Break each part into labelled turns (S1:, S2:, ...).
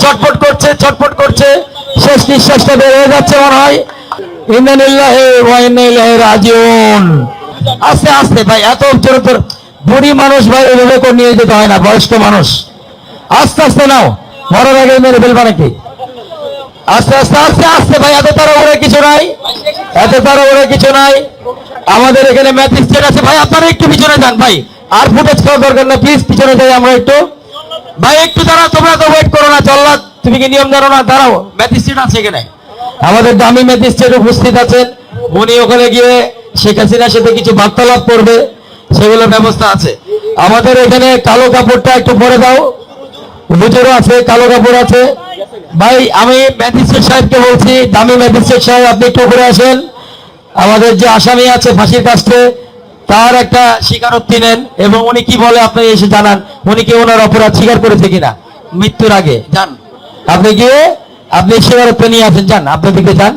S1: ছটফট করছে, শেষ নিঃশ্বাসটা বের হয়ে যাচ্ছে মনে হয়। ইন্না লিল্লাহি ওয়া ইন্না ইলাইহি রাজিউন। আস্তে আস্তে ভাই, এত জোরে বুড়ি মানুষ ভাই এভাবে করে নিয়ে যেতে হয় না, বয়স্ক মানুষ। আস্তে আস্তে নাও, মরার আগে মেরে ফেলবা নাকি? আস্তে আস্তে আস্তে আস্তে ভাই, এত তাড়াহুড়ো কিছু নাই, এত তাড়াহুড়ো কিছু নাই। আমাদের এখানে ম্যাজিস্ট্রেট আছে ভাই, আপনারা একটু পিছনে যান ভাই, আর ফুটেজ খাওয়া দরকার না, প্লিজ পিছনে যাই আমরা একটু। ভাই একটু দাঁড়াও, তোমরা তো ওয়েট করো না, চল্লাদ তুমি কি নিয়ম জানো না? দাঁড়াও, ম্যাজিস্ট্রেট আছে এখানে, আমাদের দামি ম্যাজিস্ট্রেট উপস্থিত আছেন। উনি ওখানে গিয়ে শেখ হাসিনার সাথে কিছু বার্তালাপ করবে, সেগুলোর ব্যবস্থা আছে। আমাদের এখানে কালো কাপড়টা একটু পরে দাও, হুজুরও আছে, কালো কাপড় আছে। ভাই আমি ম্যাজিস্ট্রেট সাহেবকে বলছি, দামি ম্যাজিস্ট্রেট সাহেব আপনি একটু করে আসেন। আমাদের যে আসামি আছে ফাঁসির কাছে, তার একটা স্বীকারোক্তি নেন এবং উনি কি বলে আপনি এসে জানান, উনি কি ওনার অপরাধ স্বীকার করেছে কিনা মৃত্যুর আগে। যান আপনি গিয়ে আপনি স্বীকারোক্তি নিয়ে আসেন, যান আপনার দিকে যান।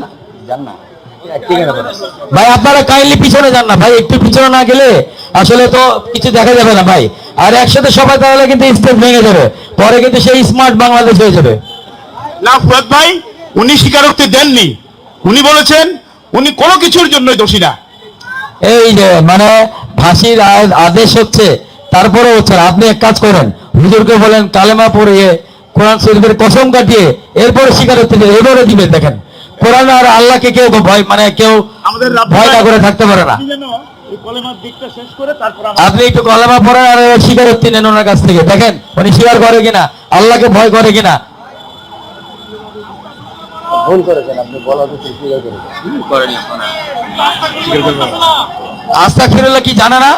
S1: ভাই আপনারা কাইন্ডলি পিছনে যান না ভাই, একটু পিছনে না গেলে আসলে তো কিছু দেখা যাবে না ভাই। আর একসাথে সবাই তাহলে কিন্তু স্টেজ ভেঙে যাবে, পরে কিন্তু সেই স্মার্ট বাংলাদেশ হয়ে যাবে
S2: না। ফুয়াদ ভাই উনি স্বীকারোক্তি দেননি, উনি বলেছেন উনি কোনো কিছুর জন্য দোষী না।
S1: এই যে মানে ফাঁসির আদেশ হচ্ছে, তারপরে হচ্ছে না। আপনি এক কাজ করেন, হুজুরকে বলেন কালেমা পড়িয়ে কোরআন শরীফের কসম কাটিয়ে এরপরে স্বীকারোক্তি দিয়ে এবারে দিবেন। দেখেন কোরআন আর আল্লাহকে কেউ ভয় মানে কেউ ভয় না করে থাকতে পারে না। আপনি একটু কলেমা পড়েন আর স্বীকারোক্তি নেন ওনার কাছ থেকে, দেখেন উনি স্বীকার করে কিনা, আল্লাহকে ভয় করে কিনা। ভুল করেছেন আপনি, বলা তো স্বীকার করেনি। আস্তাগফিরুল্লাহ কি জানা না?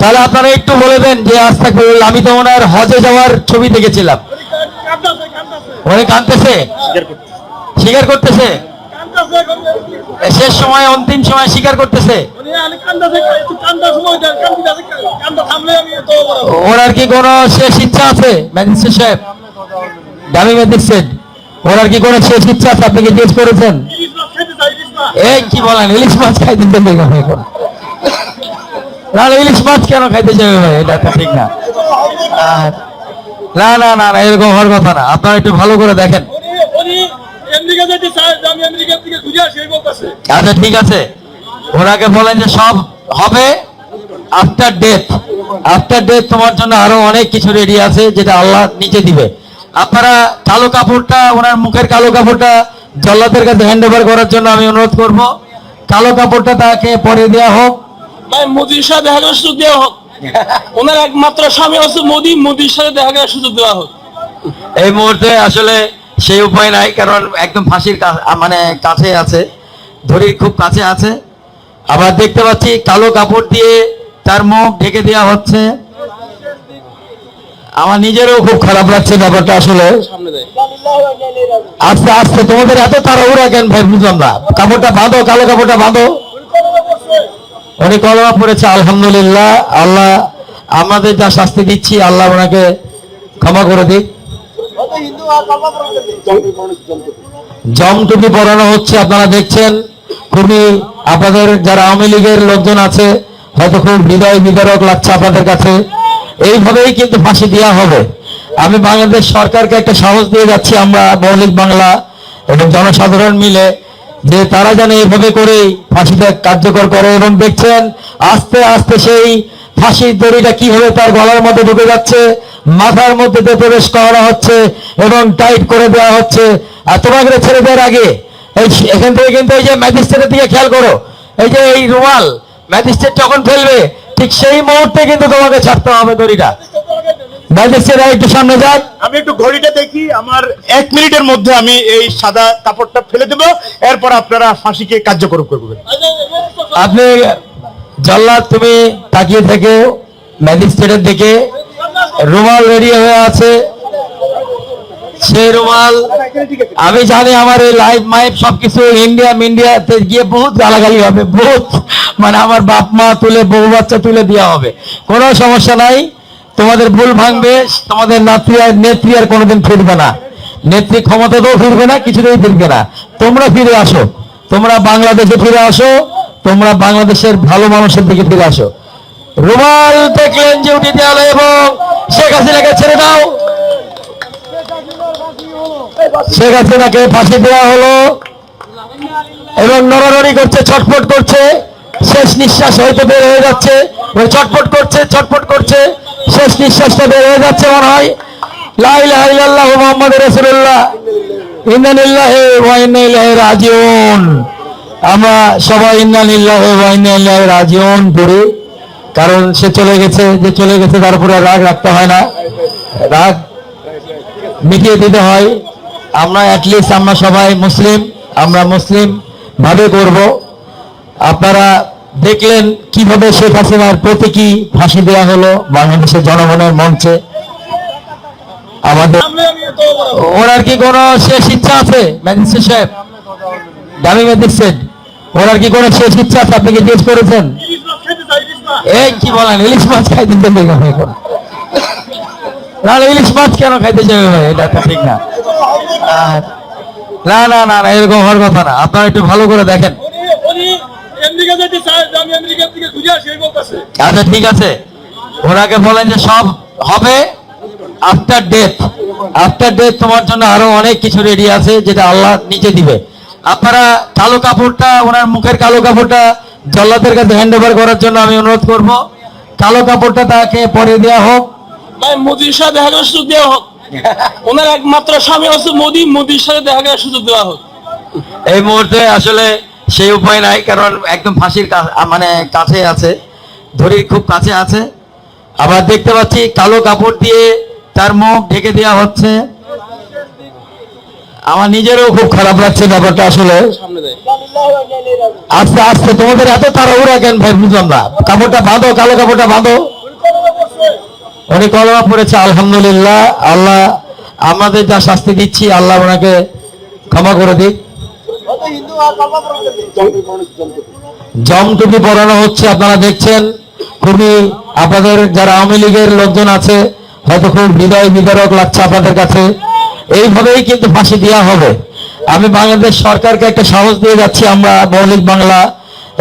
S1: তাহলে আপনারা একটু বলে দেন যে আস্তাগফিরুল্লাহ। আমি তো ওনার হজে যাওয়ার ছবি দেখেছিলাম, উনি কাঁদতেছে, স্বীকার করতেছে, শেষ সময় অন্তিম সময় স্বীকার করতেছে। ওনার কি কোনো শেষ ইচ্ছা আছে ম্যাজিস্ট্রেট সাহেব, দামি ম্যাজিস্ট্রেট, ওনার কি কোনো শেষ ইচ্ছা আছে? আপনি কি জিজ্ঞেস করেছেন? এই কি বলেন, ইলিশ মাছ খাইতে দেবে এখন? না ইলিশ মাছ কেন খাইতে যাবে ভাই, এটা তো ঠিক না। না না না না, এরকম হওয়ার কথা না। আপনারা একটু ভালো করে দেখেন। আচ্ছা ঠিক আছে, ওনাকে বলেন যে সব হবে আফটার ডেথ। আফটার ডেথ তোমার জন্য আরো অনেক কিছু রেডি আছে, যেটা আল্লাহ নিচে দিবে। আপনারা কালো কাপড়টা, ওনার মুখের কালো কাপড়টা জল্লাদের কাছে হ্যান্ড ওভার করার জন্য আমি অনুরোধ করব। কালো কাপড়টা তাকে পরে দেওয়া হোক।
S3: ভাই মোদির সাথে দেখা করার সুযোগ দেওয়া হোক, ওনার একমাত্র স্বামী হচ্ছে মোদি, মোদির সাথে দেখা করার সুযোগ দেওয়া হোক।
S1: এই মুহূর্তে আসলে সেই উপায় নাই, কারণ একদম ফাঁসির মানে কাছে আছে, ধরির খুব কাছে আছে। আবার দেখতে পাচ্ছি কালো কাপড় দিয়ে তার মুখ ঢেকে দেওয়া হচ্ছে। আমার নিজেরও খুব খারাপ লাগছে ব্যাপারটা আসলে। আস্তে আস্তে, তোমাদের এত তাড়াহুড়া কেন ভাই বুঝলাম না। কাপড়টা বাঁধো, কালো কাপড়টা বাঁধো। উনি কলমা পড়েছে, আলহামদুলিল্লাহ। আল্লাহ আমাদের যা শাস্তি দিচ্ছি আল্লাহ ওনাকে ক্ষমা করে দিক। জমটুপি পরানো হচ্ছে, আপনারা দেখছেন। খুবই আপনাদের যারা আওয়ামী লীগের লোকজন আছে হয়তো খুব হৃদয় বিদারক লাগছে আপনাদের কাছে। এইভাবেই কিন্তু ফাঁসি দেওয়া হবে। আমি বাংলাদেশ সরকারকে একটা সাহস দিয়ে যাচ্ছি, আমরা মৌলিক বাংলা এবং জনসাধারণ মিলে, যে তারা যেন এইভাবে করেই ফাঁসিটা কার্যকর করে। এবং দেখছেন আস্তে আস্তে সেই ফাঁসির দড়িটা কিভাবে তার গলার মধ্যে ঢুকে যাচ্ছে, মাথার মধ্যে প্রবেশ করা হচ্ছে এবং টাইট করে দেওয়া হচ্ছে। আর তোমাকে ছেড়ে দেওয়ার আগে এখান থেকে কিন্তু এই যে ম্যাজিস্ট্রেটের দিকে খেয়াল করো, এই যে এই রুমাল ম্যাজিস্ট্রেট যখন ফেলবে ঠিক সেই মুহূর্তে কিন্তু তোমাকে ছাড়তে হবে দড়িটা। ম্যাজিস্ট্রেট একটু সামনে যান,
S2: আমি একটু ঘড়িটা দেখি, আমার 1 মিনিটের মধ্যে আমি এই সাদা কাপড়টা ফেলে দেব, এরপর আপনারা ফাঁসিকে কার্যকর করবেন।
S1: আপনি জল্লাদ তুমি তাকিয়ে থেকে ম্যাজিস্ট্রেটের দিকে, রুমাল রেডি হয়ে আছে। সেই রুমাল আমি জানি আমার এই লাইভ মাইভ সবকিছু ইন্ডিয়াতে গিয়ে বহুত গালাগালি হবে, বহুত মানে আমার বাপ মা তুলে বউ বাচ্চা তুলে দেওয়া হবে। কোনো সমস্যা নাই, তোমাদের ভুল ভাঙবে। তোমাদের নেত্রী আর কোনোদিন ফিরবে না, নেত্রী ক্ষমতাতেও ফিরবে না, কিছুতেই ফিরবে না। তোমরা ফিরে আসো, তোমরা বাংলাদেশে ফিরে আসো, তোমরা বাংলাদেশের ভালো মানুষের দিকে ফিরে আসো। রুমাল দেখলেন যে উঠে দেওয়া এবং শেখ হাসিনাকে ছেড়ে দাও। শেখ হাসিনাকে ফাঁসি দেওয়া হলো এবং নড়ানড়ি করছে, ছটফট করছে, শেষ নিঃশ্বাস হয়তো বের হয়ে যাচ্ছে, ওই ছটফট করছে, শেষ নিঃশ্বাসটা বের হয়ে যাচ্ছে মনে হয়। লা ইলাহা ইল্লাল্লাহু মুহাম্মাদুর রাসূলুল্লাহ, ইন্না লিল্লাহি ওয়া ইন্না ইলাইহি রাজিউন। আমরা সবাই ইন্না লিল্লাহি ওয়া ইন্না ইলাইহি রাজিউন পড়ি, কারণ সে চলে গেছে, যে চলে গেছে তার উপরে রাগ রাখতে হয় না, রাগ মিটিয়ে দিতে হয়। আমরা অ্যাটলিস্ট আমরা সবাই মুসলিম, আমরা মুসলিম ভাবে করব। আপনারা দেখলেন কিভাবে শেখ হাসিনার প্রতীকী ফাঁসি দেওয়া হলো বাংলাদেশের জনগণের মঞ্চে। আমাদের ওনার কি কোনো শেষ ইচ্ছা আছে? ম্যাজিস্ট্রেট সাহেব, দামি ম্যাজিস্ট্রেট, ওনার কি কোনো শেষ ইচ্ছা আছে? আপনি কি জিজ্ঞেস করেছেন? এই কি বলেন, ইলিশ মাছ খাইতে দেবে এখন? না ইলিশ মাছ কেন খাইতে যাবে ভাই? এটা তো ঠিক না। না না না না, এরকম হওয়ার কথা না। আপনারা একটু ভালো করে দেখেন। আচ্ছা ঠিক আছে, ওনাকে বলেন যে সব হবে আফটার ডেথ। আফটার ডেথ তোমার জন্য আরো অনেক কিছু রেডি আছে, যেটা আল্লাহ নিচে দিবে। আপনারা কালো কাপড়টা, ওনার মুখের কালো কাপড়টা জল্লাদের কাছে হ্যান্ড ওভার করার জন্য আমি অনুরোধ করব। কালো কাপড়টা তাকে পরে দেওয়া হোক।
S3: ভাই মোদির সাথে দেখা করার সুযোগ দেওয়া হোক। ওনার একমাত্র স্বামী হচ্ছে মোদি, মোদির সাথে দেখা করার সুযোগ দেওয়া হোক।
S1: এই মুহূর্তে আসলে সেই উপায় নাই, কারণ একদম ফাঁসির মানে কাছে আছে, ধরির খুব কাছে আছে। আবার দেখতে পাচ্ছি কালো কাপড় দিয়ে তার মুখ ঢেকে দেওয়া হচ্ছে। আমার নিজেরও খুব খারাপ লাগছে ব্যাপারটা আসলে। আস্তে আস্তে, তোমাদের এত তাড়াহুড়া কেন ভাই বুঝলাম না। কাপড়টা বাঁধো, কালো কাপড়টা বাঁধো। উনি কলমা পড়েছে, আলহামদুলিল্লাহ। আল্লাহ আমাদের যা শাস্তি দিচ্ছি, আল্লাহ ওনাকে ক্ষমা করে দিক। জমটুপি পরানো হচ্ছে, আপনারা দেখছেন। খুবই আপনাদের যারা আওয়ামী লীগের লোকজন আছে, হয়তো খুব হৃদয় বিদারক লাগছে আপনাদের কাছে। এইভাবেই কিন্তু ফাঁসি দেওয়া হবে। আমি বাংলাদেশ সরকারকে একটা সাহস দিয়ে যাচ্ছি, আমরা মৌলিক বাংলা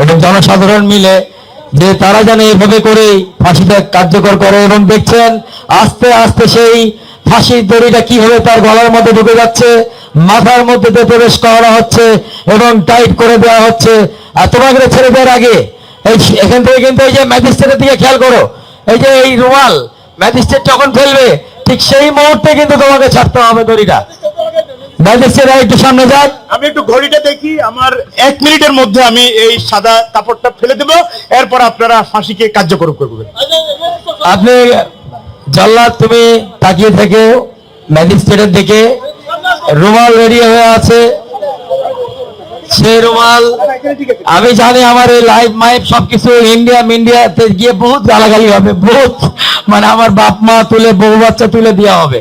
S1: এবং জনসাধারণ মিলে, যে তারা যেন এইভাবে করেই ফাঁসিটা কার্যকর করে। এবং দেখছেন আস্তে আস্তে সেই ফাঁসির দড়িটা কিভাবে তার গলার মধ্যে ঢুকে যাচ্ছে, মাথার মধ্যে দিয়ে প্রবেশ করা হচ্ছে এবং টাইট করে দেওয়া হচ্ছে। আর তোমাকে ছেড়ে দেওয়ার আগে এই এখান থেকে কিন্তু এই যে ম্যাজিস্ট্রেটের দিকে খেয়াল করো, এই যে এই রুমাল ম্যাজিস্ট্রেট যখন ফেলবে, ঠিক সেই মুহূর্তে কিন্তু তোমাকে ছাড়তে হবে দড়িটা। ম্যাজিস্ট্রেট একটু সামনে যাক।
S2: আমি একটু ঘড়িটা দেখি, আমার 1 মিনিটের মধ্যে আমি এই সাদা কাপড়টা ফেলে দেব, এরপর আপনারা ফাঁসিকে কার্যকর করবেন।
S1: আপনি জল্লাদ, তুমি তাকিয়ে থেকে ম্যাজিস্ট্রেটের দিকে। রুমাল রেডি হয়ে আছে, সেই রুমাল আমি জানি আমার এই লাইভ মাইভ সবকিছু ইন্ডিয়াতে গিয়ে বহুত গালাগালি হবে, বহুত মানে আমার বাপ মা তুলে, বউ বাচ্চা তুলে দেওয়া হবে।